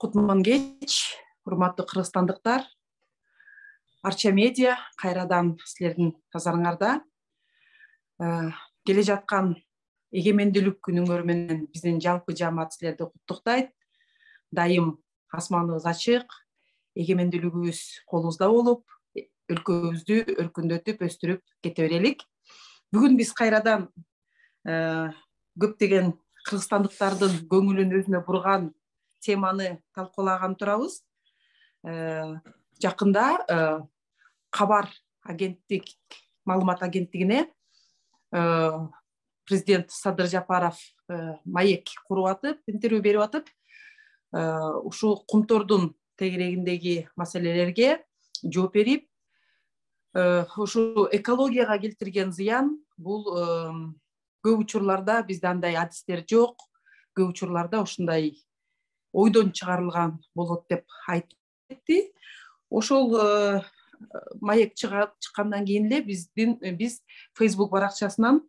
Кутман кеч, урматтуу кыргызстандыктар. Арча медиа кайрадан силердин назарыңарда. Келе жаткан эгемендүүлүк күнүңөр менен биздин жалпы жаамат силерди куттуктайт. Дайым асманыбыз ачык, эгемендүүлүгүбүз колубузда болуп, өлкөбүздү өркүндөтүп, өстүрүп кете берелик. Бүгүн биз кайрадан көптөгөн кыргызстандыктардын көңүлүн өзүнө бурган теманы талкуулаган турабыз. Жакында Кабар агенттик, маалымат агенттигине президент Садыр Жапаров маек куруп атып, интервью берип атып, ушул кумтордун тегерегиндеги маселелерге жооп берип, ушу экологияга келтирген зыян бул көп учурларда бизде андай адистер жок, көп учурларда ушундай ойдон чыгарылган болот деп айтып кетти. Ошол маек чыккандан кийин эле биз Facebook баракчасынан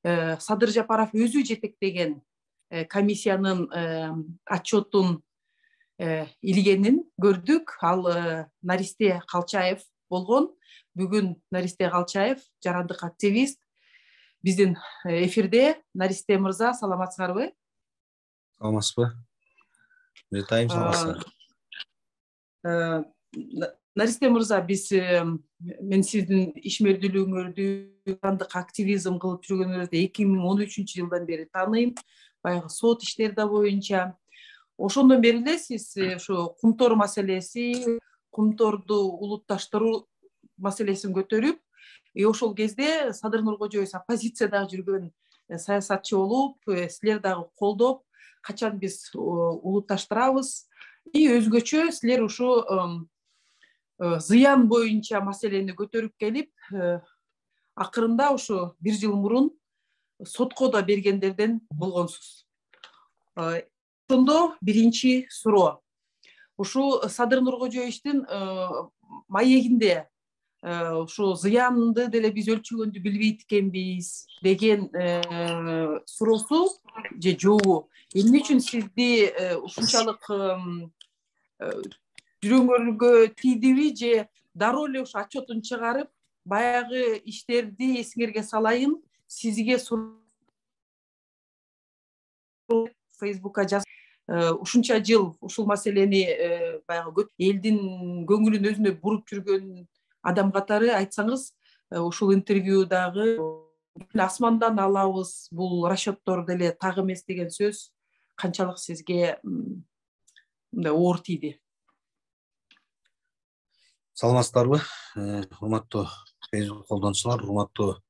Садыр Жапаров өзү жетектеген комиссиянын отчетун илгенин көрдүк. Ал Наристе Калчаев болгон. Бүгүн Наристе Калчаев жарандык активист биздин эфирде. Наристе мырза, саламатсыздарбы? Саламатсызбы? Миртайым, саламатсыздар. Наристе мырза, мен сиздин ишмердүүлүгүңөрдү, жарандык активизм кылып жүргөнүңөрдү 2013-жылдан бери тааныйм. Баягы сот иштерди боюнча. Ошондон бери эле сиз ошо кумтор маселеси, кумторду улутташтыруу маселесин көтөрүп, ошол кезде Садыр Нуркожоевич оппозицияда жүргөн саясатчы болуп, силер дагы колдоп, качан биз улутташтырабыз, өзгөчө силер ушу зыян боюнча маселени көтөрүп келип, акырында ушу 1 жыл мурун сотко да бергендерден болгонсуз. Ошондо биринчи суроо. Ушу Садыр Нуркожоевичтин маегинде ушу зыянды деле биз өлчөгөндү билбейт экенбиз деген суроосу же жообу эмне үчүн сизди ушунчалык жүрөгүңөргө тийдиби, же дароо эле ушу отчетун чыгарып, баягы иштерди эсиңерге салайын, сизге Facebookка жазып, ушунча жыл ушул маселени баягы элдин көңүлүн өзүнө буруп жүргөн адам катары айтсаңыз, ушул интервьюдагы асмандан алабыз, бул расчеттор деле так эмес деген сөз канчалык сизге мындай оор тийди? Саламатсыздарбы? Урматтуу Facebook колдонуучулар, урматтуу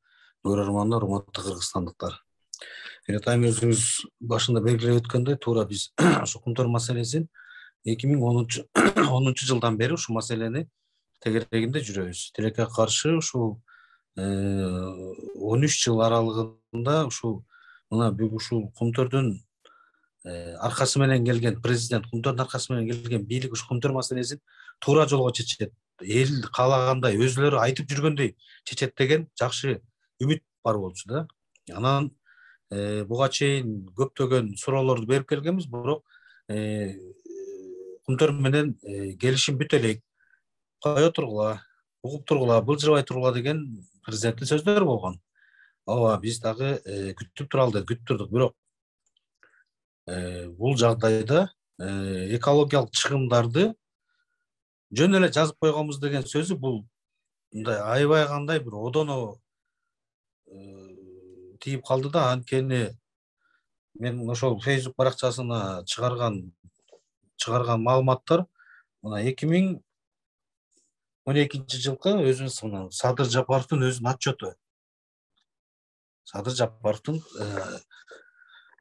көрөрмандар, урматтуу кыргызстандыктар. Миртайым өзүңүз башында белгилеп өткөндөй, туура биз ушу кумтор маселесин 2010 жылдан бери ушу маселени тегерегинде жүрөбүз. Тилекке каршы ушул 13 жыл аралыгында мына ушул кумтордун аркасы менен келген президент, кумтордун аркасы менен келген бийлик ушу кумтор маселесин туура жолго чечет, эл каалагандай, өзүлөрү айтып жүргөндөй чечет деген жакшы үмүт бар болчу да. Анан буга чейин көптөгөн суроолорду берип келгенбиз, бирок кумтор менен келишим бүтө элек, кое тургула, угуп тургула, былжырабай тургула деген президенттин сөздөрү болгон. Ооба, биз дагы күтүп туралы деп күтүп турдук, бирок бул жагдайда экологиялык чыгымдарды жөн эле жазып койгонбуз деген сөзү бул мындай аябай кандай бир одоно тийип калды да. Анткени мен ошол Facebook баракчасына чыгарган маалыматтар мына 2012 жылкы өзүнүн Садыр Жапаровдун өзүнүн отчету. Садыр Жапаровдун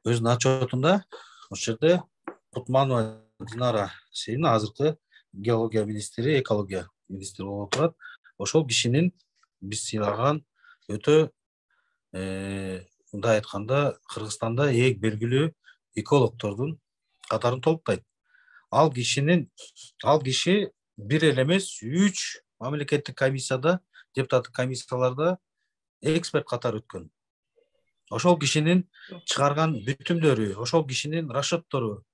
өзүнүн отчетунда ошол жерде Кутманова Динара Шейин, азыркы геология министри, экология министри болуп турат. Ошол кишинин биз сыйлаган өтө мындай айтканда Кыргызстанда эң белгилүү экологтордун катарын толуктайт. Ал киши бир эле эмес, 3 мамлекеттик комиссияда, депутаттык комиссияларда эксперт катары өткөн. Ошол кишинин чыгарган бүтүмдөрү, ошол кишинин расчеттору,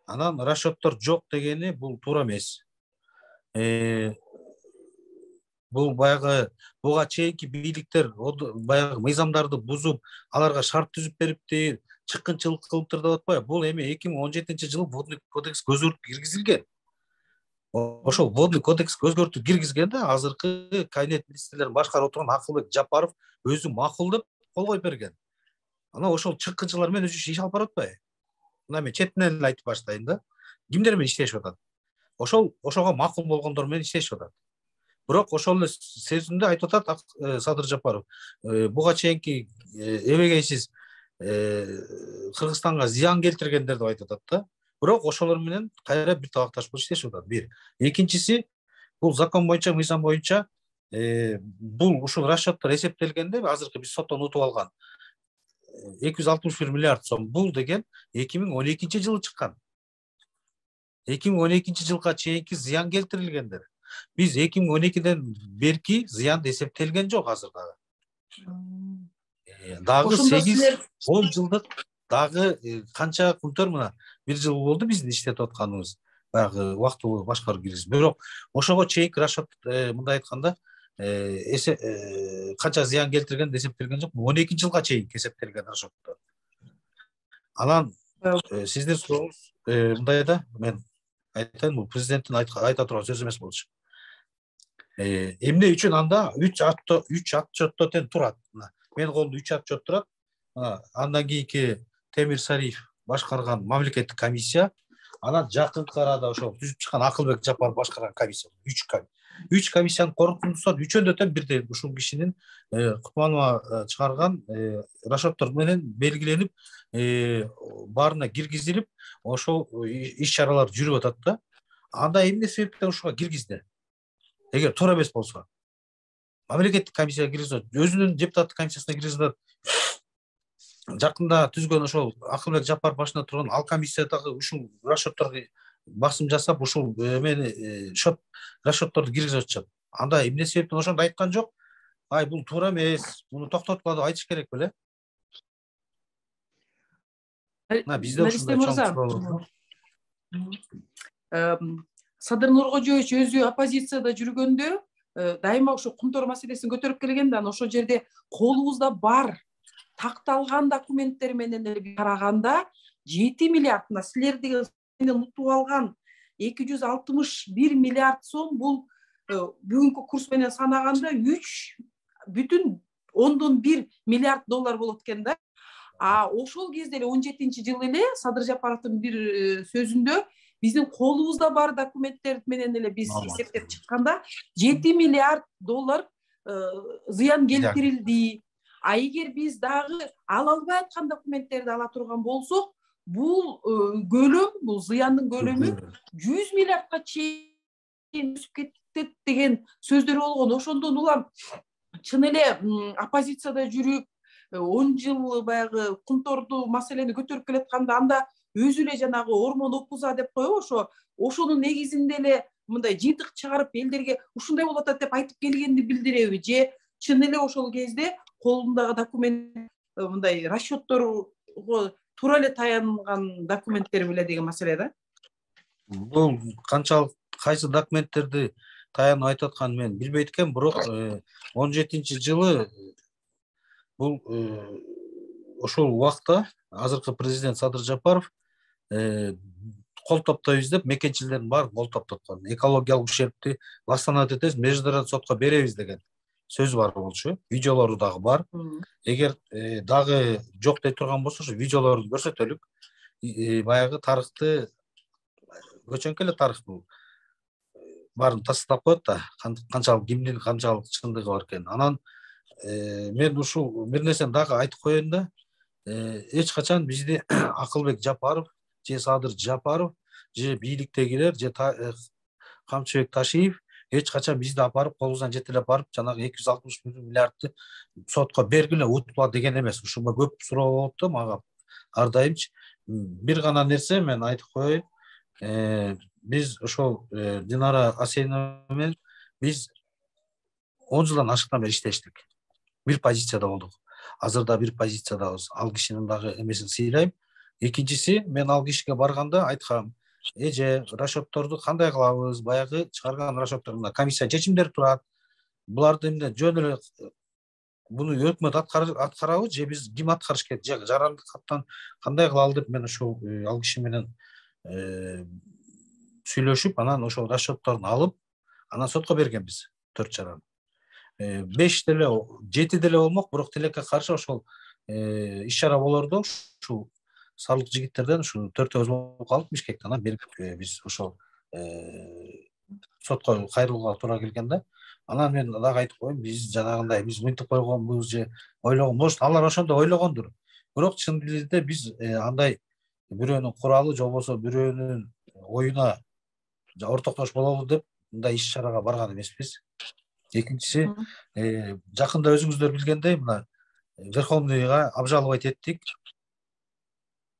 Анан расчеттор жок дегени бул туура эмес. Бул баягы буга чейинки бийликтер баягы мыйзамдарды бузуп, аларга шарт түзүп бериптир, чыккынчылык кылыптыр деп атпайбы. Бул эми 2017-жылы водный кодекс өзгөртүп киргизилген. Ошол водный кодекс өзгөртүп киргизгенде азыркы кабинет министрлерин башкарып отурган Акылбек Жапаров өзү макулдап кол коюп берген. Анан ошол чыккынчылар менен өзү иш алып баратпайбы? Мына мен четинен эле айтып баштайын да. Кимдер менен иштешип атат? Ошого макул болгондор менен иштешип атат. Бирок ошол эле сөзүндө айтып атат Садыр Жапаров. Буга чейинки эбегейсиз Кыргызстанга зыян келтиргендер деп айтып атат да. Бирок ошолор менен кайра бир табакташ болуп иштешип атат. Бир. Экинчиси, бул закон боюнча, мыйзам боюнча бул ушул расчеттор эсептелгенде азыркы биз соттон утуп алган 261 миллиард сом бул деген 2012-жылы чыккан. 2012-жылга чейинки зыян келтирилгендер. Биз 2012-ден берки зыян эсептелген жок азыр дагы. Дагы 8-10 жылдык дагы канча күндөр мына 1 жыл болду биздин иштетип атканыбыз. Баягы убактылуу башкарып киргиз. Бирок ошого чейинки расчет мындай айтканда канча зыян келтирген эсептелген жок. 12-жылга чейин эсептелген расчеттор. Анан сиздин сурооңуз мындай да, мен айтайын, бул президенттин айта турган сөзү эмес болчу. Эмне үчүн анда 3 отчетто тең турат. Менин колумда 3 отчет турат. Андан кийинки Темир Сариев башкарган мамлекеттик комиссия, анан жакынкы арада ошол түзүп чыккан Акылбек Жапаров башкарган комиссия. 3 комиссиянын корутундусунан үчөөндө тең бирдей ушул кишинин Кутманова чыгарган расчеттор менен белгиленип, баарына киргизилип, ошол иш чаралар жүрүп атат да. Анда эмне себептен ушуга киргизди? Эгер туура эмес болсо, мамлекеттик комиссияга киргизет, өзүнүн депутаттык комиссиясына киргизет. Жакында түзгөн ошол Акылбек Жапаров башында турган ал комиссиядагы ушул расчетторду басым жасап, ушул мени шот расчетторду киргизип атышат. Анда эмне себептен ошондо айткан жок? Ай, бул туура эмес, муну токтоткула деп айтыш керек беле? Бизде ушундай чоң суроо бар. Садыр Нуркожоевич өзү оппозицияда жүргөндө дайыма ошо кумтор маселесин көтөрүп келген да, ошол жерде колубузда бар такталган документтер менен эле караганда 7 миллиард, мына силердин утуп алган 261 миллиард сом бул бүгүнкү курс менен санаганда 3,1 миллиард доллар болот экен да. Ошол кезде эле 17-жылы эле Садыр Жапаровдун бир сөзүндө биздин колубузда бар документтер менен эле биз эсептеп чыкканда 7 миллиард доллар зыян келтирилди. Эгер биз дагы ала албай аткан документтерди ала турган болсок, бул көлөм, бул зыяндын көлөмү 100 миллиардка чейин өсүп кетет деген сөздөр болгон. Ошондон улам чын эле оппозицияда жүрүп 10 жыл баягы кумторду маселени көтөрүп келатканда анда өзү эле жанагы ормон опуза деп коебу, ошонун негизинде эле мындай жыйынтык чыгарып элдерге ушундай болуп атат деп айтып келгенди билдиреби, же чын эле ошол кезде колундагы документ мындай расчетторго туура эле таянган документтер беле деген маселе да. Бул канчалык кайсы документтерди таянып айтып атканын мен билбейт экенмин, бирок 17-жылы бул ошол убакта азыркы президент Садыр Жапаров кол топтойбуз деп мекенчилердин баарын кол топтоткон. Экологиялык ущербти восстановить этебиз, международный сотко беребиз деген сөз бар болчу. Видеолору дагы бар. Эгер дагы жок дей турган болсо, ошо видеолорду көрсөтөлүк. Баягы тарыхты, көчөңкө эле тарых бул. Баарын тастап коет да, канчалык кимдин канчалык чындыгы бар экен. Анан мен ушул бир нерсени дагы айтып коеюн да, эч качан бизди Акылбек Жапаров же Садыр Жапаров же бийликтегилер же Камчыбек Ташиев эч качан бизди апарып колубуздан жетелеп барып жанагы 261 миллиардты сотко бергиле, утула деген эмес. Ушуга көп суроо болот да мага ар дайымчы. Бир гана нерсе мен айтып коеюн. Биз ошол Динара Асенова менен биз 10 жылдан ашыктан бери иштештик. Бир позицияда болдук. Азыр да бир позициядабыз. Ал кишинин дагы эмесин сыйлайм. Экинчиси, мен ал кишиге барганда айткам, эже, расчетторду кандай кылабыз? Баягы чыгарган расчеттор мына комиссия чечимдер турат. Буларды эмне жөн эле буну өкмөт аткарабы же биз ким аткарыш керек? Же жарандыктан кандай кылалы деп мен ошол ал киши менен сүйлөшүп, анан ошол расчетторун алып, анан сотко бергенбиз 4 жаран. 5 деле, 7 деле болмок, бирок тилекке каршы ошол иш чара болордо ушул сарлык жигиттерден ушул 4-өбүз болуп калып Бишкекте, анан берип биз ошол сотко кайрылууга туура келген да. Анан мен дагы айтып коеюн, биз жанагындай биз мынтип койгонбуз же ойлогон, может алар ошондой ойлогондур. Бирок чын дилинде биз андай бирөөнүн куралы же болбосо бирөөнүн оюна ортоктош бололу деп мындай иш чарага барган эмеспиз. Экинчиси, жакында өзүңүздөр билгендей, мына Верховныйга обжаловать эттик.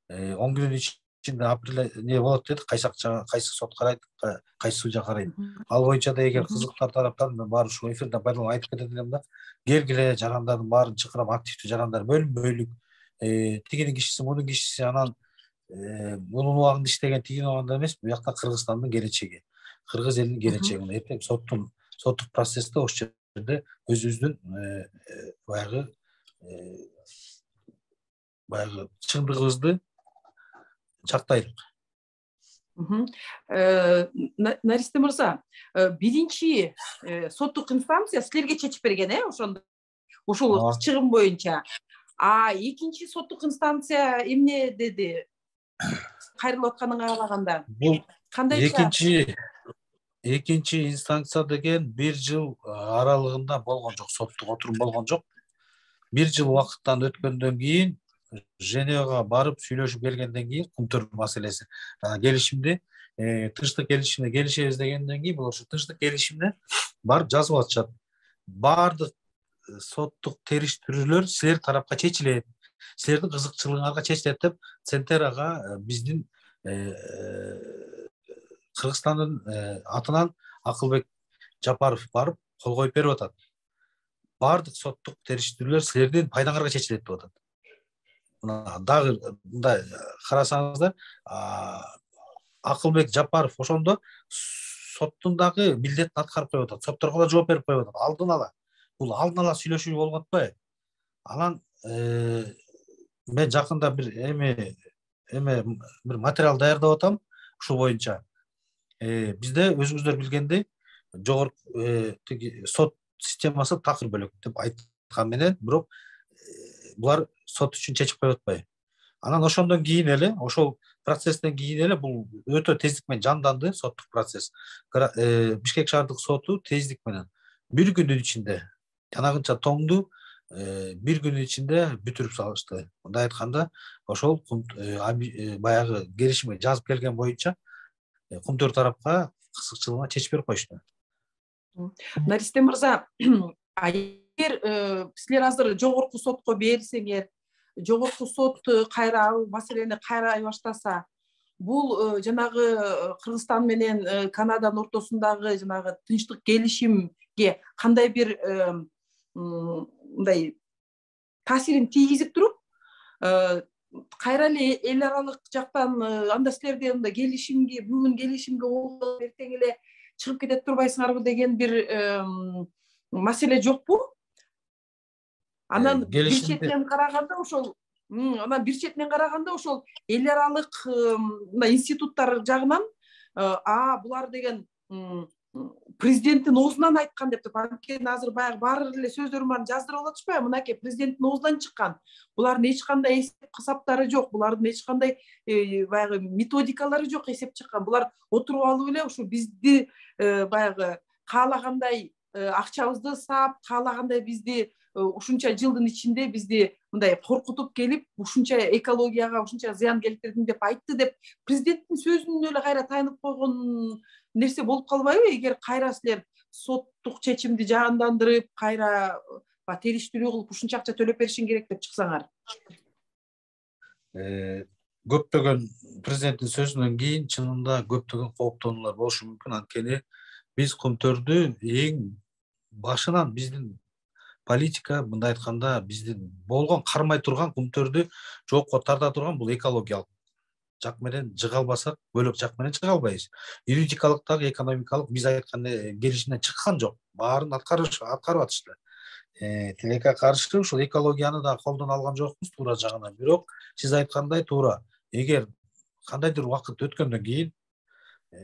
10 күнүн ичинде апрелде не болот дедик, кайсы сот карайт, кайсы судья карайт. Ал боюнча да эгер кызыктар тараптан мен баары ушул эфирден пайдаланып айтып кетет элем да. Келгиле, жарандардын баарын чакырам, активдүү жарандар бөлүнбөйлүк. Тигинин кишиси, мунун кишиси, анан мунун убагында иштеген тигинин убагында эмес, бу жакта Кыргызстандын келечеги, кыргыз элинин келечеги. Эртең соттук процессте ошол жерде өзүбүздүн баягы чындыгыбызды жактайлык. Наристе мырза, биринчи соттук инстанция силерге чечип берген, ошондо ушул чыгым боюнча. А экинчи соттук инстанция эмне деди? Кайрылып атканыңа караганда. Бул экинчи инстанция деген 1 жыл аралыгында болгон жок, соттук отурум болгон жок. 1 жыл убакыттан өткөндөн кийин Женевага барып сүйлөшүп келгенден кийин кумтөр маселеси келишимди, тынчтык келишимине келишебиз дегенден кийин бул ошо тынчтык келишимине барып жазып атышат. Бардык соттук териштирүүлөр силер тарапка чечилет, силердин кызыкчылыгыңарга чечилет деп Центерага биздин Кыргызстандын атынан Акылбек Жапаров барып кол коюп берип атат. Бардык соттук териштирүүлөр силердин пайдаңарга чечилет деп атат. Дагы мындай карасаңыздар, Акылбек Жапаров ошондо соттун дагы милдетин аткарып коюп атат. Сотторго да жооп берип коюп атат. Алдын ала. Бул алдын ала сүйлөшүү болуп атпайбы? Анан мен жакында бир материал даярдап атам ушул боюнча. Бизде өзүңүздөр билгендей, жогорку сот системасы такыр бөлөк деп айткан менен, бирок булар сот үчүн чечип коюп атпайбы? Анан ошондон кийин эле, ошол процесстен кийин эле бул өтө тездик менен жанданды соттук процесс. Бишкек шаардык соту тездик менен 1 күнүн ичинде, жанагынча тоңду 1 күнүн ичинде бүтүрүп салышты. Мындай айтканда, ошол баягы келишимге жазып келген боюнча кумтөр тарапка кызыкчылыгына чечип берип коюшту. Наристе мырза, эгер силер азыр жогорку сотко берсеңер, жогорку сот кайра маселени кайрай баштаса, бул жанагы Кыргызстан менен Канаданын ортосундагы жанагы тынчтык келишимге кандай бир мындай таасирин тийгизип туруп, кайра эле эл аралык жактан анда силерде мындай келишимге, бүгүн келишимге эртең эле чыгып кетет турбайсыңарбы деген бир маселе жокпу? Анан бир четинен караганда ошол эл аралык мындай институттар жагынан булар деген президенттин оозунан айткан деп туруп, анткени азыр баягы баары эле сөздөрүн баарын жаздырып алатышпайбы? Мынакей президенттин оозунан чыккан. Булардын эч кандай эсеп кысаптары жок, булардын эч кандай баягы методикалары жок эсеп чыккан. Булар отуруп алып эле ушу бизди баягы каалагандай акчабызды саап, каалагандай бизди ушунча жылдын ичинде бизди мындай коркутуп келип, ушунча экологияга ушунча зыян келтирдим деп айтты деп президенттин сөзүнө эле кайра таянып койгон нерсе болуп калбайбы? Эгер кайра силер соттук чечимди жандандырып, кайра териштирүү кылып ушунча акча төлөп беришиң керек деп чыксаңар. Көптөгөн президенттин сөзүнөн кийин чынында көптөгөн кооптонуулар болушу мүмкүн. Анткени биз кумтөрдү эң башынан биздин политика, мындай айтканда, биздин болгон кармай турган кумтөрдү жокко тарта турган бул экологиялык жак менен жыга албасак, бөлөк жак менен чыга албайбыз. Юридикалык дагы, экономикалык биз айткан келишимден чыккан жок. Баарын аткарып атышты. Тилекке каршы ушул экологияны да колдон алган жокпуз туура жагынан. Бирок сиз айткандай туура. Эгер кандайдыр убакыт өткөндөн кийин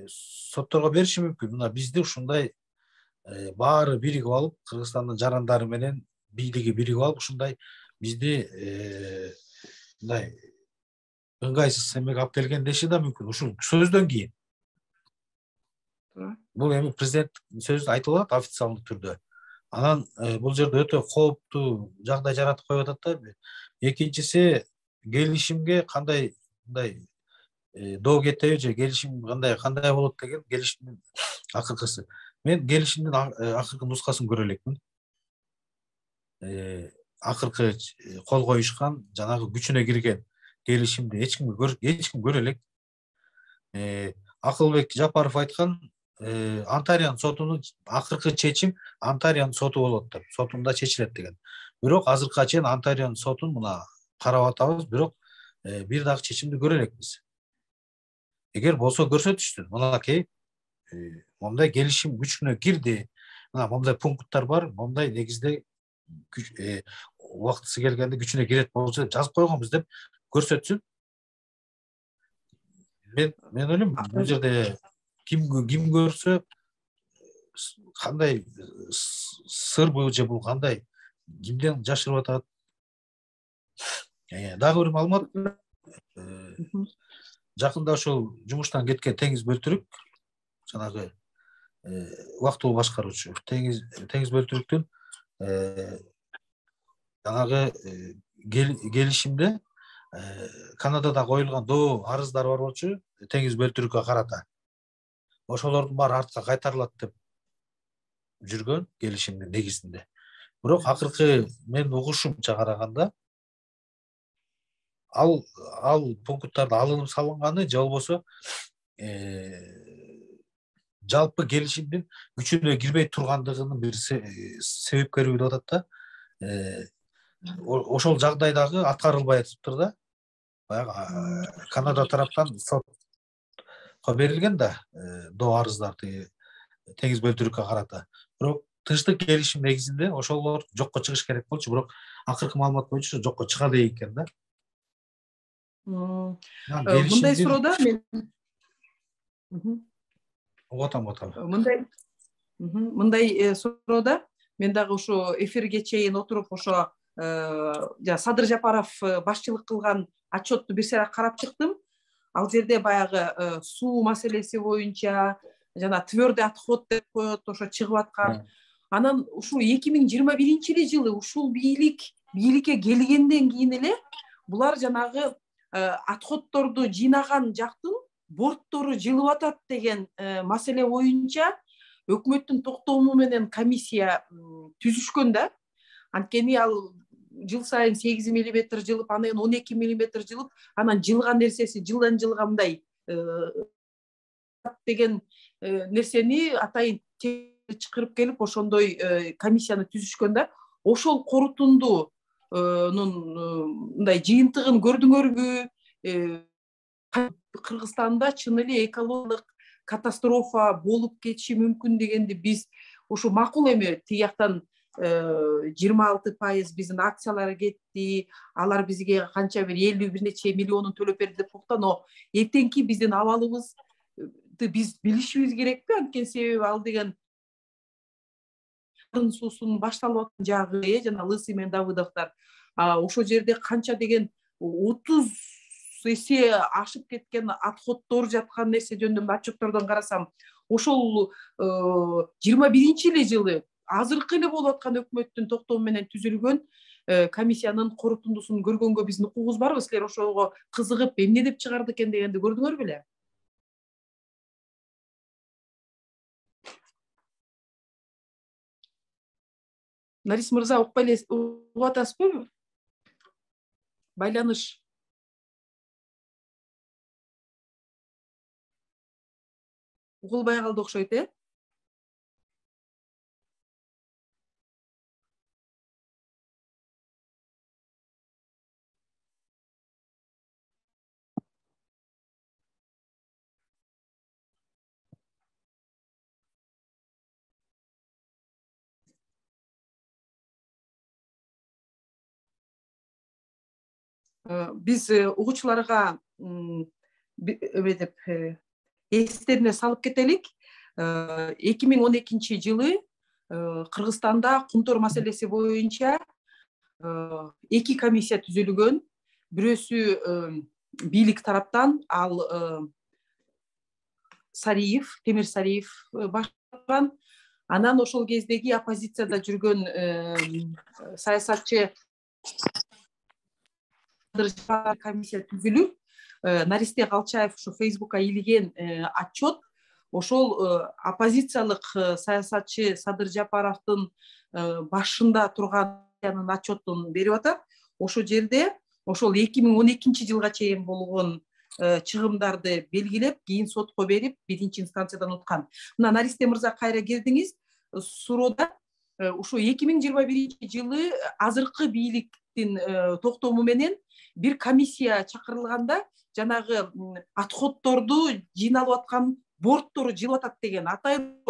сотторго бериши мүмкүн. Мына бизди ушундай баары биригип алып, Кыргызстандын жарандары менен бийлиги биригип алып, ушундай бизди мындай ыңгайсыз эмеге алып келген деши да мүмкүн. Ушул сөздөн кийин. Бул эми президент сөзү айтылып атат официалдуу түрдө. Анан бул жерде өтө кооптуу жагдай жаратып коюп атат да. Экинчиси, келишимге кандай мындай доо кетеби же келишим кандай болот деген келишимдин акыркысы. Мен келишимдин акыркы нускасын көрө элекмин. Акыркы кол коюшкан, жанагы күчүнө кирген келишимди эч ким көрө элек. Акылбек Жапаров айткан, Антариянын сотунун акыркы чечим Антариянын соту болот деп, сотунда чечилет деген. Бирок азыркыга чейин Антариянын сотун мына карап атабыз, бирок бир дагы чечимди көрө элекпиз. Эгер болсо көрсөтүштү. Мынакей момундай келишим күчүнө кирди. Мына момундай пункттар бар, момундай негизде убактысы келгенде күчүнө кирет болчу деп жазып койгонбуз деп көрсөтсүн. Мен ойлойм, бул жерде ким көрсө, кандай сырбы же бул кандай, кимден жашырып атат. Дагы бир маалымат, жакында ошол жумуштан кеткен Теңиз Бөлтүрүк, жанагы убактылуу башкаруучу Теңиз Бөлтүрүктүн жанагы келишимде Канадада коюлган доо арыздар бар болчу Теңиз Бөлтүрүккө карата. Ошолордун баары артка кайтарылат деп жүргөн келишимдин негизинде. Бирок акыркы мен угушумча караганда ал пункттарда алынып салынганы же болбосо жалпы келишимдин күчүнө кирбей тургандыгынын бир себепкери деп атат да. Ошол жагдайдагы аткарылбай атыптыр да. Баягы Канада тараптан сотко берилген да доо арыздар Теңиз Бөлтүрүккө карата. Бирок тынчтык келишим негизинде ошолор жокко чыгыш керек болчу, бирок акыркы маалымат боюнча жокко чыга дейт экен да. Мындай суроода мен мындай суроода мен дагы ушу эфирге чейин отуруп ошо Садыр Жапаров башчылык кылган отчетту бир сыйра карап чыктым. Ал жерде баягы суу маселеси боюнча жана твердый отход деп коет, ошо чыгып аткан. Анан ушул 2021-жылы ушул бийликке келгенден кийин эле булар жанагы отходдорду жыйнаган жактын борттору жылып атат деген маселе боюнча өкмөттүн токтому менен комиссия түзүшкөн да. Анткени ал жыл сайын 8 мм жылып, анан 12 мм жылып, анан жылган нерсеси жылдан жылга мындай деген нерсени атайын чакырып келип ошондой комиссияны түзүшкөн да. Ошол корутундунун мындай жыйынтыгын көрдүңөрбү? Кыргызстанда чын эле экологиялык катастрофа болуп кетиши мүмкүн дегенди биз ушу макул эми тияктан 26% биздин акциялар кетти, алар бизге канча бир 50 бир нече миллионун төлөп берди деп тукта, но эртеңки биздин абалыбызды биз билишибиз керекпи? Анткени себеби ал деген суусунун башталып аткан жагы, жана Лысый менен Давыдовдор ошол жерде канча деген 30 эсе ашып кеткен отходдор жаткан нерсе жөнүндө отчеттордон карасам, ошол 21-эле жылы азыркы эле болуп аткан өкмөттүн токтому менен түзүлгөн комиссиянын корутундусун көргөнгө биздин укугубуз барбы? Силер ошого кызыгып эмне деп чыгарды экен дегенди көрдүңөр беле? Нарис мырза, угуп атасызбы? Байланыш угулбай калды окшойт, биз угуучуларга деп эстерине салып кетелик. 2012 жылы Кыргызстанда кумтор маселеси боюнча 2 комиссия түзүлгөн. Бирөөсү бийлик тараптан, ал Сариев, Темир Сариев баштаган. Анан ошол кездеги оппозицияда жүргөн саясатчы комиссия түзүлүп, Наристе Калчаев ушу Фейсбукка илген отчет ошол оппозициялык саясатчы Садыр Жапаровдун башында турган отчетун берип атат. Ошол жерде ошол 2012 жылга чейин болгон чыгымдарды белгилеп, кийин сотко берип, биринчи инстанциядан уткан. Мына Наристе мырза, кайра келдиңиз. Суроода ушу 2021 жылы азыркы бийликтин токтому менен бир комиссия чакырылганда, жанагы отходторду жыйналып аткан борттор жылып атат деген, атайын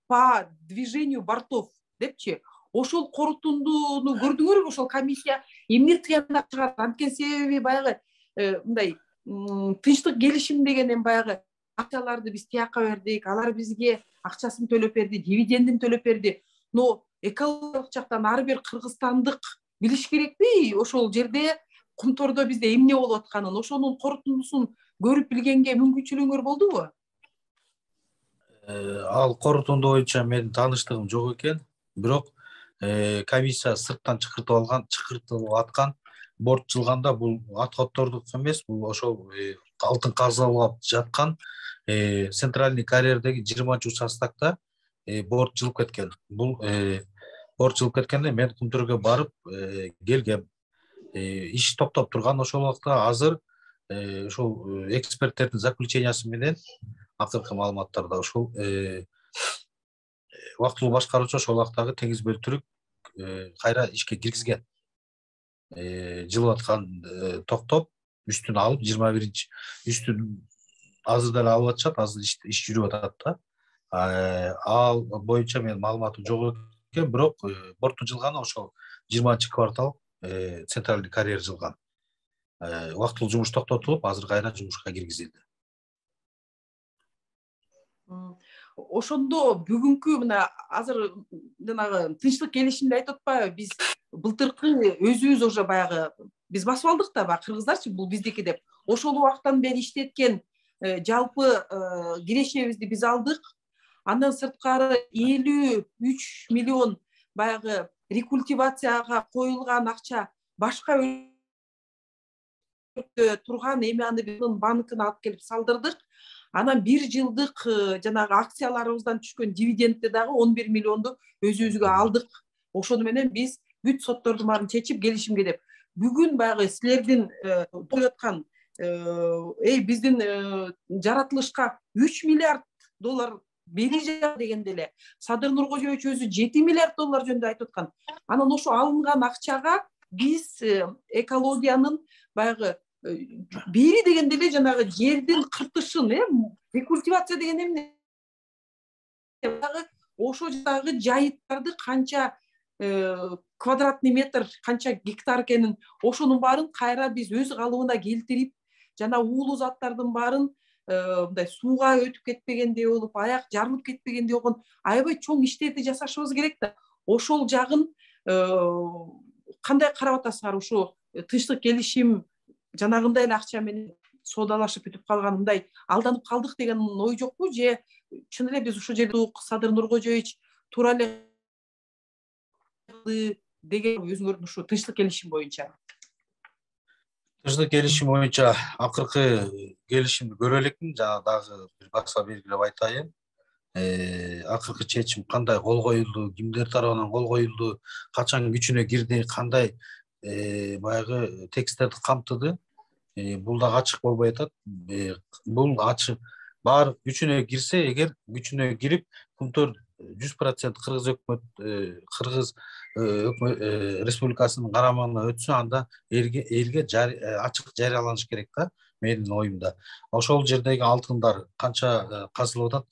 по движению бортов депчи. Ошол корутундууну көрдүңөрбү? Ошол комиссия эмне тыянак чыгарат? Анткени себеби баягы мындай тынчтык келишим дегенен баягы акчаларды биз тияка бердик, алар бизге акчасын төлөп берди, дивидендин төлөп берди. Но экологиялык жактан ар бир кыргызстандык билиш керекпи? Ошол жерде кумтордо бизде эмне болуп атканын, ошонун корутундусун көрүп билгенге мүмкүнчүлүгүңөр болдубу? Ал корутунду боюнча менин тааныштыгым жок экен. Бирок комиссия сырттан чакыртылып аткан борт жылганда бул отходтордук эмес, бул ошол алтын казалап жаткан центральный карьердеги 20-участокто борт жылып кеткен. Бул борт жылып кеткенде мен кумтөргө барып келгем. Иш токтоп турган ошол убакта азыр ошол эксперттердин заключениясы менен акыркы маалыматтарда ошол убактылуу башкаруучу ошол убактагы теңиз бөлтүрүк кайра ишке киргизген. Жылып аткан токтоп, үстүн алып 21 үстүн азыр деле алып атышат, азыр иш жүрүп атат да. Ал боюнча менин маалыматым жок экен, бирок борттун жылганы ошол 20-квартал центральный карьер жылган. Убактылуу жумуш токтотулуп, азыр кайра жумушка киргизилди. Ошондо бүгүнкү мына азыр жанагы тынчтык келишимде айтып атпайбы, биз былтыркы өзүбүз уже баягы биз басып алдык да, баягы кыргыздарчы бул биздики деп. Ошол убактан бери иштеткен жалпы кирешебизди биз алдык. Андан сырткары 53 миллион баягы рекультивацияга коюлган акча башка турган эми аны биздин банкына алып келип салдырдык. Анан 1 жылдык жанагы акцияларыбыздан түшкөн дивидендти дагы 11 миллионду өзүбүзгө алдык. Ошону менен биз бүт соттордун баарын чечип келишимге деп. Бүгүн баягы силердин коюп аткан биздин жаратылышка 3 миллиард доллар бери жа дегенде эле Садыр Нуркожоевич өзү 7 миллиард доллар жөнүндө айтып аткан. Анан ошо алынган акчага биз экологиянын баягы бери дегенде эле жанагы жердин кыртышын, рекультивация деген эмне? Ошо жагы жайыттарды канча квадратный метр, канча гектар экенин, ошонун баарын кайра биз өз калыбына келтирип, жана уулуу заттардын баарын мындай сууга өтүп кетпегендей болуп, аяк жарылып кетпегендей болгон аябай чоң иштерди жасашыбыз керек да. Ошол жагын кандай карап атасыңар? Ошо тынчтык келишим жанагындай эле акча менен соодалашып бүтүп калган, алданып калдык деген ой жокпу? Же чын эле биз ушул жерде Садыр Нуркожоевич туура эле деген өзүңөрдүн ушу тынчтык келишим боюнча? Тынчтык келишим боюнча акыркы келишимди көрө элекмин. Жана дагы бир баса белгилеп айтайын. Акыркы чечим кандай кол коюлду, кимдер тарабынан кол коюлду, качан күчүнө кирди, кандай баягы тексттерди камтыды, бул да ачык болбой атат. Бул ачык баары күчүнө кирсе, эгер күчүнө кирип кумтор 100% Кыргыз өкмөт, Кыргыз Республикасынын карамагына өтсө, анда элге ачык жарыяланыш керек да, менин оюмда. Ошол жердеги алтындар канча казылып атат,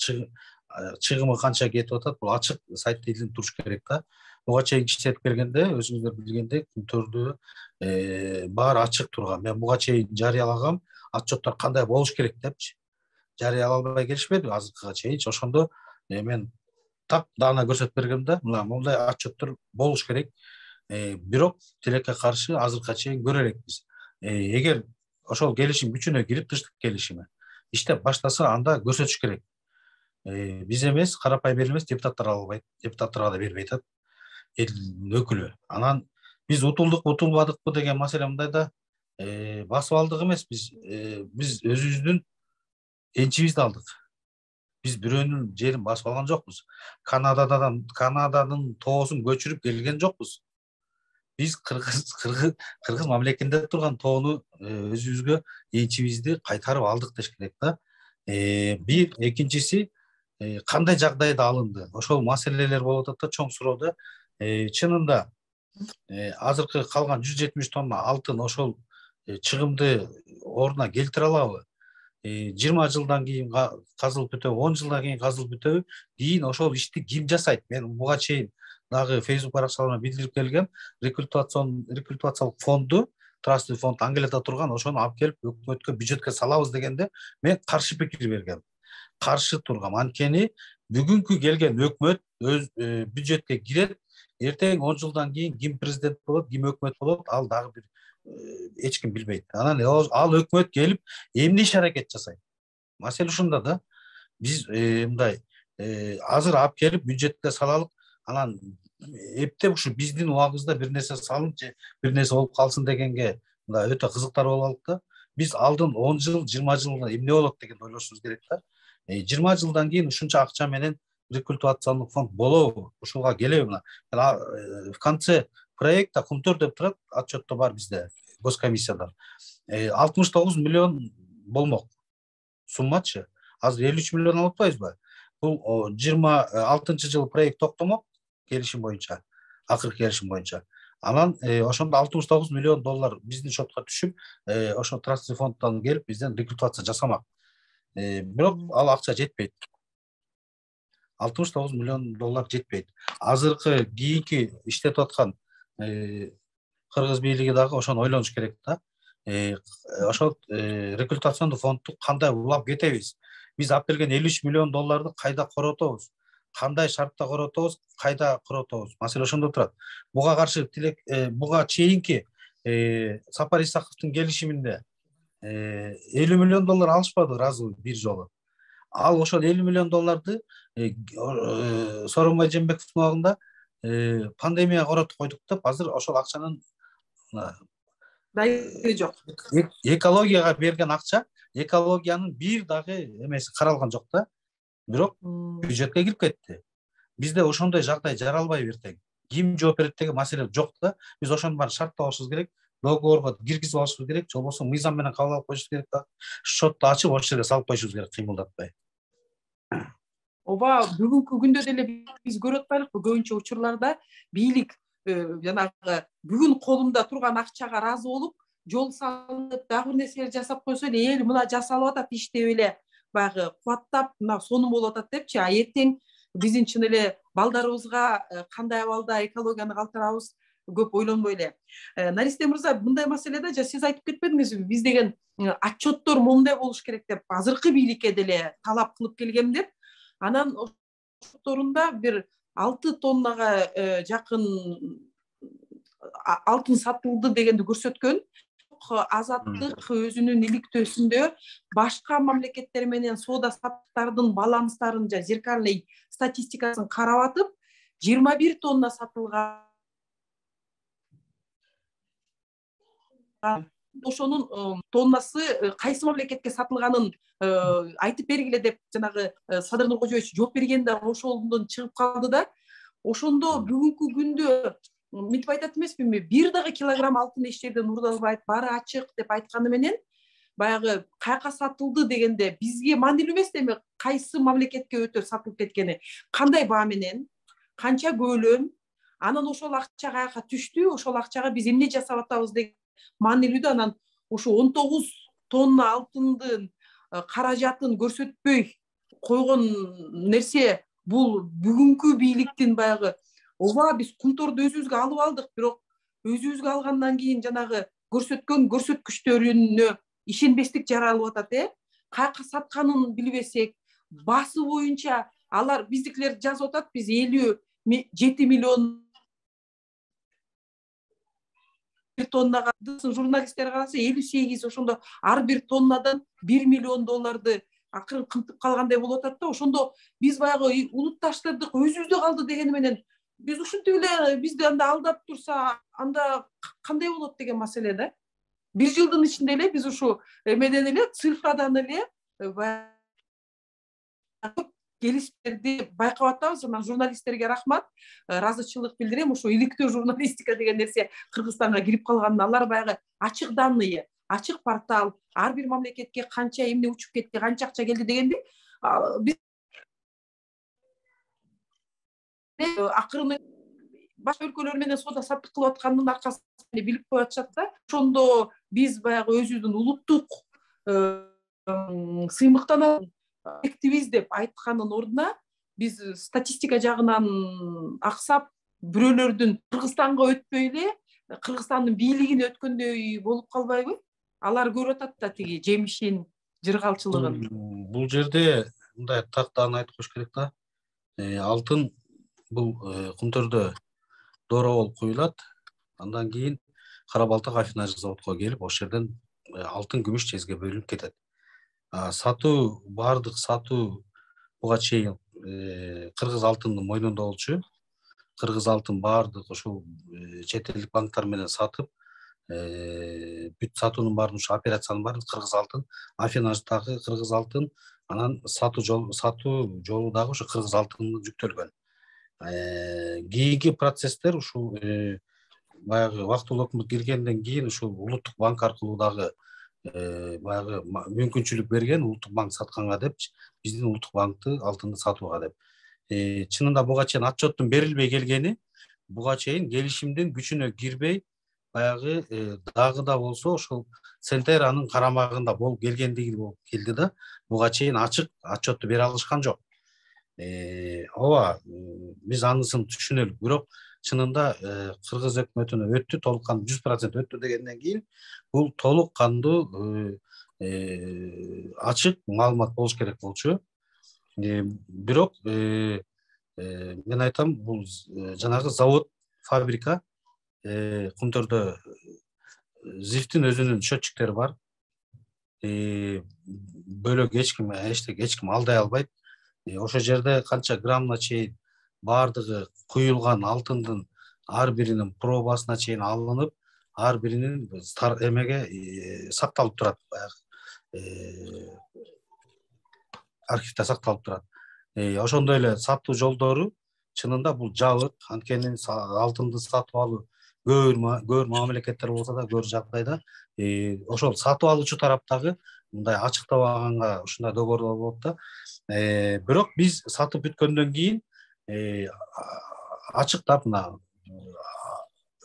чыгымы канча кетип атат, бул ачык сайтта илинип туруш керек да. буга чейин иштеп келгенде өзүңүздөр билгендей Күнтөрдү баары ачык турган. Мен буга чейин жарыялагам, отчеттор кандай болуш керек депчи. Жарыялай албай келишпедиби азыркыга чейинчи. Ошондо мен так даана көрсөтүп бергем да, мына мындай отчеттор болуш керек. Бирок тилекке каршы азыркыга чейин көрө элекпиз. Эгер ошол келишим күчүнө кирип, тыштык келишими иштеп баштаса, анда көрсөтүш керек. Биз эмес, карапайым эл эмес, депутаттар албайт, депутаттарга да бербей атат эл өкүлү. Анан биз утулдукпу, утулбадыкпы деген маселе мындайда басып алдык эмес, биз өзүбүздүн энчибизди алдык. Биз бирөөнүн жерин басып алган жокпуз. Канаданын тоосун көчүрүп келген жокпуз. Биз кыргыз мамлекетинде турган тоону өзүбүзгө энчибизди кайтарып алдык деш керек да. Бир, экинчиси кандай жагдайда алынды? Ошол маселелер болуп атат да, чоң суроо. Чынында азыркы калган 170 тонна алтын ошол чыгымды ордуна келтире алабы? 20 жылдан кийин казылып бүтөбү, 10 жылдан кийин казылып бүтөбү? Кийин ошол ишти ким жасайт? Мен буга чейин дагы Facebook баракчаларына билдирип келгем. Рекультациялык фонду, Trust фонд Англияда турган, ошону алып келип өкмөткө, бюджетке салабыз дегенде мен каршы пикир бергем. Каршы тургам. Анткени бүгүнкү келген өкмөт өз бюджетке кирет, эртең 10 жылдан кийин ким президент болот, ким өкмөт болот, ал дагы бир эч ким билбейт. Анан ал өкмөт келип эмне иш аракет жасайт? Маселе ушунда да. Биз мындай азыр алып келип бюджетке салалык, анан эптеп ушу биздин убагыбызда бир нерсе салынып же бир нерсе болуп калсын дегенге мындай өтө кызыктар болуп алык да. Биз алдын 10 жыл, 20 жылда эмне болот дегенди ойлошубуз керек да. 20 жылдан кийин ушунча акча менен рекультациялык фонд болобу? Ушуга келеби? В конце проекта Кумтөр деп турат, отчетто бар бизде, госкомиссияда. 69 миллион болмок суммачы. Азыр 53 миллион алып атпайбызбы? Бул 26-жылы проект токтомок келишим боюнча, акыркы келишим боюнча. Анан ошондо 69 миллион доллар биздин шотко түшүп, ошо Trust фонддон келип бизден рекультация жасамак. Бирок ал акча жетпейт. 69 миллион доллар жетпейт. Азыркы кийинки иштетип аткан кыргыз бийлиги дагы ошону ойлонуш керек да. Ошол рекультациондук фондду кандай улап кетебиз? Биз алып келген 53 миллион долларды кайда коротобуз? Кандай шартта коротобуз, кайда коротобуз? Маселе ошондо турат. Буга каршы буга чейинки Сапар Исаковдун келишиминде 50 миллион доллар алышпады разовый бир жолу. Ал ошол 50 миллион долларды Сооронбай Жээнбековдун убагында пандемияга коротуп койдук деп, азыр ошол акчанын дайыгы жок. Экологияга берген акча, экологиянын бир дагы эмеси каралган жок да. Бирок бюджетке кирип кетти. Бизде ошондой жагдай жаралбайбы эртең? Ким жооп берет деген маселе жок да. Биз ошонун баарын шарттап алышыбыз керек, договорго киргизип алышыбыз керек, же болбосо мыйзам менен кабыл алып коюшубуз керек да. Шотту ачып, ошол жерге салып коюшубуз керек, кыймылдатпай. Оба бүгүнкү күндө деле биз көрүп атпайлыкпы, көбүнчө учурларда бийлик жанагы бүгүн колунда турган акчага ыраазы болуп, жол салып, дагы бир нерселер жасап койсо эле, эл мына жасалып атат иштеп эле, баягы кубаттап, мына сонун болуп атат депчи. А эртең биздин чын эле балдарыбызга кандай абалда экологияны калтырабыз көп ойлонбой эле. Наристе мырза, мындай маселеде сиз айтып кетпедиңизби, биз деген отчеттор момундай болуш керек деп, азыркы бийликке деле талап кылып келгем деп. Анан отчетторунда бир 6 тоннага жакын алтын сатылды дегенди көрсөткөн. Азаттык өзүнүн иликтөөсүндө башка мамлекеттер менен соода саттыктардын баланстарын же зеркальный статистикасын карап атып, 21 тонна сатылган. Ошонун тоннасы кайсы мамлекетке сатылганын айтып бергиле деп жанагы Садыр Нуркожоевич жооп бергенде ошондон чыгып калды да. Ошондо бүгүнкү күндө мынтип айтат эмеспизби, бир дагы килограмм алтын эч жерден урдалбайт, баары ачык деп айтканы менен, баягы каяка сатылды дегенде бизге маанилүү эмес эми кайсы мамлекетке өтө сатылып кеткени, кандай баа менен, канча көлөм, анан ошол акча каяка түштү, ошол акчага биз эмне жасап атабыз деген маанилүү да. Анан ушу 19 тонна алтындын каражатын көрсөтпөй койгон нерсе бул бүгүнкү бийликтин баягы ооба биз кумторду өзүбүзгө алып алдык, бирок өзүбүзгө алгандан кийин жанагы көрсөткөн көрсөткүчтөрүнө ишенбестик жаралып атат. Каяка сатканын билбесек, баасы боюнча алар биздикилер жазып атат, биз 57 миллион тоннага, журналисттер караса 58, ошондо ар бир тоннадан $1 миллион акырын кымтып калгандай болуп атат да. Ошондо биз баягы улутташтырдык, өзүбүздө калды дегени менен биз ушинтип эле бизди анда алдап турса, анда кандай болот деген маселе да. Бир жылдын ичинде эле биз ушу эмеден эле, цифрадан эле келиштерди байкап атабыз. Анан журналисттерге рахмат, ыраазычылык билдирем. Ошо иликтөө журналистика деген нерсе Кыргызстанга кирип калганына. Алар баягы ачык данные, ачык портал, ар бир мамлекетке канча эмне учуп кетти, канча акча келди дегенди биз акырын башка өлкөлөр менен соода саттык кылып аткандын аркасында билип коюп атышат да. Ошондо биз баягы өзүбүздүн улуттук сыймыктан эффективиз деп айткандын ордуна биз статистика жагынан аксап, бирөөлөрдүн Кыргызстанга өтпөй эле Кыргызстандын бийлигине өткөндөй болуп калбайбы? Алар көрүп атат да тиги жемишин, жыргалчылыгын. Бул жерде мындай тактаан айтып коюш керек да. Алтын бул кумтөрдө дооро болуп куюлат. Андан кийин Кара Балтак аффинаж заводко келип, ошол жерден алтын, күмүш чезге бөлүнүп кетет. Сатуу, баардык сатуу буга чейин кыргыз алтынынын мойнунда болчу. Кыргыз алтын баардык ушул чет элдик банктар менен сатып, бүт сатуунун баарын, ушу операциянын баарын кыргыз алтын, аффинаждагы кыргыз алтын, анан сатуу жолу дагы ушу кыргыз алтынына жүктөлгөн. Кийинки процесстер ушул баягы вактылуу өкмөт киргенден кийин ушул улуттук банк аркылуу дагы баягы мүмкүнчүлүк берген, улуттук банк сатканга деп, биздин улуттук банкты алтынды сатууга деп. Чынында буга чейин отчеттун берилбей келгени, буга чейин келишимдин күчүнө кирбей, баягы дагы да болсо ошол Центеранын карамагында болуп келгендиги болуп келди да. Буга чейин ачык отчетту бере алышкан жок. Ооба, биз анысын түшүнөлүк, бирок чынында кыргыз өкмөтүнө өттү, толук кандуу 100% өттү дегенден кийин бул толук кандуу ачык маалымат болуш керек болчу. Бирок мен айтам, бул жанагы завод, фабрика, кумтөрдө ЗИФтин өзүнүн счетчиктери бар. Бөлөк эч ким алдай албайт. Ошол жерде канча граммына чейин баардыгы куюлган алтындын ар биринин пробасына чейин алынып, ар биринин эмеге сакталып турат, баягы архивде сакталып турат. Ошондой эле сатуу жолдору чынында бул жабык. Анткени алтынды сатып алуу көөр мамлекеттер болсо да, көөр жагдайда ошол сатып алуучу тараптагы мындай ачыктабаганга ушундай договордор болот да. Бирок биз сатып бүткөндөн кийин ачыктап, мына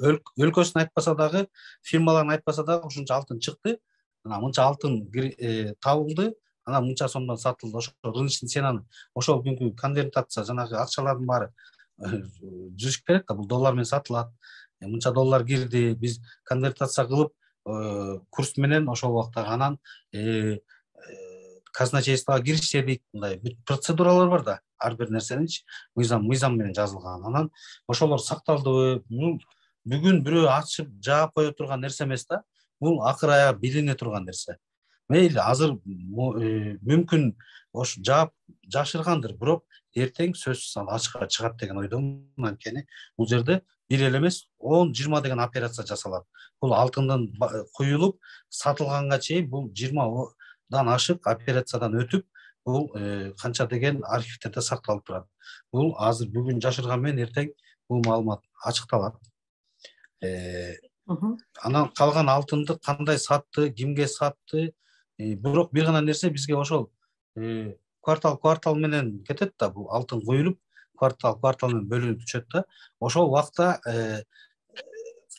өлкөсүн айтпаса дагы, фирмаларын айтпаса дагы ушунча алтын чыкты, мына мынча алтын табылды, анан мынча сомдон сатылды. Ошол рыночный ценаны, ошол күнкү конвертация, жанагы акчалардын баары жүрүш керек да, бул доллар менен сатылат. Мынча доллар кирди, биз конвертация кылып, курс менен ошол убакта анан казначействого киришседик. Мындай процедуралар бар да, ар бир нерсенинчи мыйзам менен жазылган. Анан ошолор сакталдыбы? Бүгүн бирөө ачып жаап кое турган нерсе эмес да. Бул акыр аягы билине турган нерсе. Мейли азыр мүмкүн ош жаап жашыргандыр, бирок эртең сөзсүз ачыкка чыгат деген ойдомун. Анткени бул жерде бир эле эмес, 10-20 деген операция жасалат. Бул алтындын куюлуп сатылганга чейин бул 20дан ашык операциядан өтүп, бул канча деген архивтерде сакталып турат. Бул азыр бүгүн жашырган менен эртең бул маалымат ачыкталат. Анан калган алтынды кандай сатты, кимге сатты? Бирок бир гана нерсе бизге ошол квартал менен кетет да, бул алтын куюлуп, квартал менен бөлүнүп түшөт да. Ошол убакта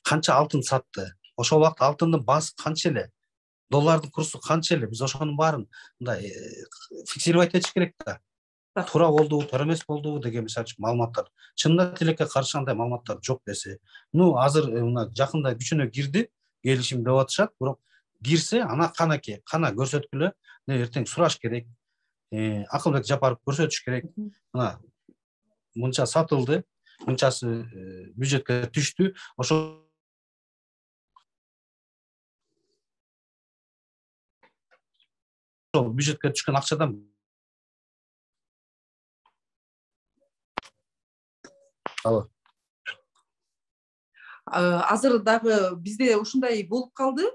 канча алтын сатты? Ошол убакта алтындын баасы канча эле? Доллардын курсу канча эле? Биз ошонун баарын мындай фиксировать этиш керек да. туура болдубу, туура эмес болдубу деген мисалы үчүн маалыматтар, чынында тилекке каршы андай маалыматтар жок десе, азыр мына жакында күчүнө кирди, келишим деп атышат, бирок кирсе ана кана көрсөткүлө, эртең сураш керек, Акылбек Жапаров көрсөтүш керек. Мына мынча сатылды, мынчасы бюджетке түштү, ошо бюджетке түшкөн акчадан азыр дагы бизде ушундай болуп калды.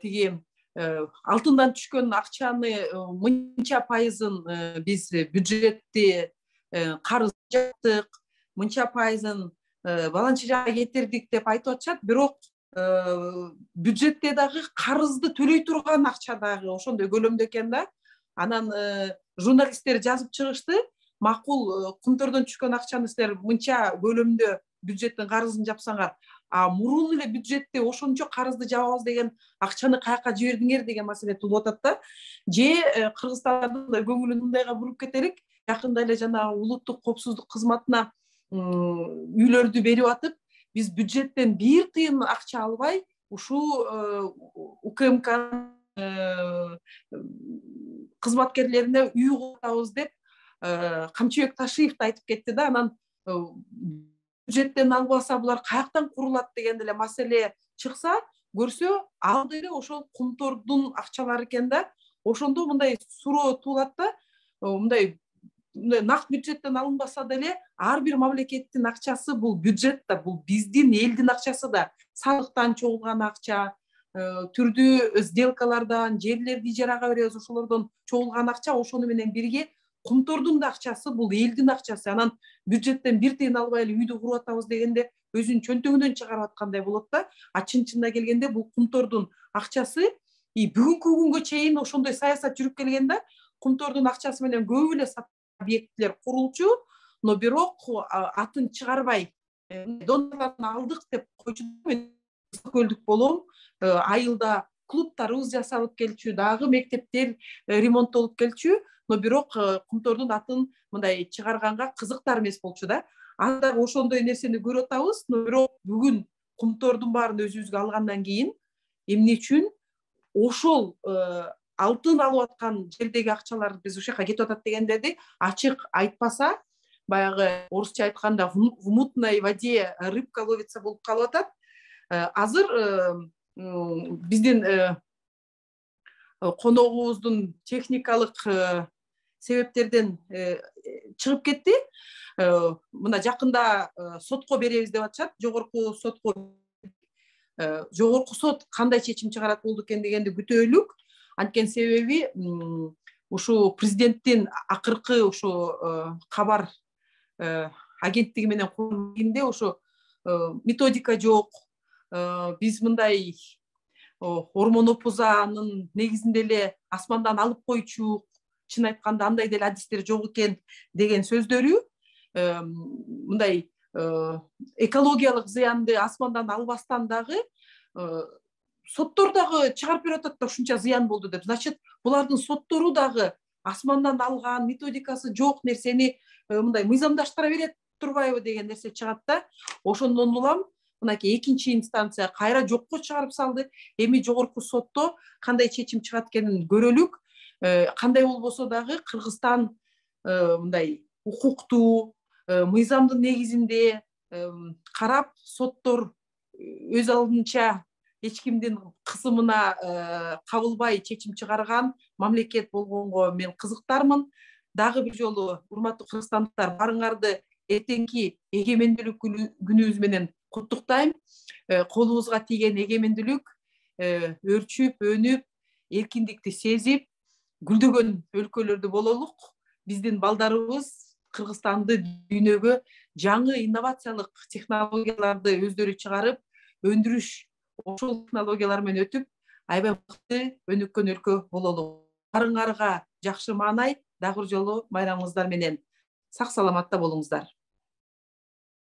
Тиги алтындан түшкөн акчаны мынча пайызын биз бюджетти карыз жаптык, мынча пайызын баланча жакка кетирдик деп айтып атышат. Бирок бюджетте дагы карызды төлөй турган акча дагы ошондой көлөмдө экен да. Анан журналисттер жазып чыгышты. Макул, кумтордон түшкөн акчаны силер мынча көлөмдө бюджеттин карызын жапсаңар, мурун эле бюджетте ошончо карызды жабабыз деген акчаны каяка жибердиңер деген маселе туулуп атат да. Же кыргызстандын көңүлүн мындайга буруп кетелик. Жакында эле жанагы улуттук коопсуздук кызматына үйлөрдү берип атып, биз бюджеттен бир тыйын акча албай, ушул УКМК кызматкерлерине үй курабыз деп Камчыбек Ташиев да айтып кетти да. Анан бюджеттен албаса булар каяктан курулат деген эле маселе чыкса, көрсө, ал деле ошол кумтордун акчалары экен да. Ошондо мындай суроо туулат да. Мындай нак бюджеттен алынбаса деле, ар бир мамлекеттин акчасы бул бюджет да, бул биздин элдин акчасы да. Салыктан чогулган акча, түрдүү сделкалардан, жерлерди ижарага беребиз, ошолордон чогулган акча, ошону менен бирге кумтордун да акчасы, бул элдин акчасы. Анан бюджеттен бир тыйын албай эле үйдү куруп атабыз дегенде өзүнүн чөнтөгүнөн чыгарып аткандай болот да. Чын-чынында келгенде бул кумтордун акчасы бүгүнкү күнгө чейин ошондой саясат жүрүп келген да. Кумтордун акчасы менен көп эле объекттер курулчу, но бирок атын чыгарбай донорлордон алдык деп койчу. Мен көлдүк болом, айылда клубтарыбыз жасалып келчү, дагы мектептер ремонттолуп келчү, но бирок кумтордун атын мындай чыгарганга кызыктар эмес болчу да. Анда ошондой нерсени көрүп атабыз, но бирок бүгүн кумтордун баарын өзүбүзгө алгандан кийин эмне үчүн ошол алтын алып аткан жердеги акчалар биз ушул жака кетип атат дегендерди ачык айтпаса, баягы орусча айтканда в мутной воде рыбка ловится болуп калып атат. Азыр биздин коногубуздун техникалык себептерден чыгып кетти. Мына жакында сотко беребиз деп атышат. Жогорку сот кандай чечим чыгарат болду экен дегенди күтөлүк. Анткени себеби ушу президенттин акыркы ушу кабар агенттиги менен курганда ушу методика жок. Биз мындай ормон опузанын негизинде эле асмандан алып койчук, чын айтканда андай деле адистер жок экен деген сөздөрү мындай экологиялык зыянды асмандан албастан дагы соттор дагы чыгарып берип атат да, ушунча зыян болду деп. Значит, булардын соттору дагы асмандан алган, методикасы жок нерсени мындай мыйзамдаштыра берет турбайбы деген нерсе чыгат да. Ошондон улам мынакей экинчи инстанция кайра жокко чыгарып салды. Эми жогорку сотто кандай чечим чыгат экенин көрөлүк. Кандай болбосо дагы Кыргызстан мындай укуктуу, мыйзамдын негизинде карап, соттор өз алдынча эч кимдин кысымына кабылбай чечим чыгарган мамлекет болгонго мен кызыктармын. Дагы бир жолу урматтуу кыргызстандыктар, барыңарды эртеңки эгемендүүлүк күнүбүз менен куттуктайм. Колубузга тийген эгемендүүлүк өрчүп, өнүп, эркиндикти сезип, гүлдөгөн өлкөлөрдө бололук. Биздин балдарыбыз Кыргызстанды дүйнөгө жаңы инновациялык технологияларды өздөрү чыгарып, өндүрүш ошол технологиялар менен өтүп, аябай мыкты өнүккөн өлкө бололук. Барыңарга жакшы маанай, дагы бир жолу майрамыңыздар менен сак саламатта болуңуздар.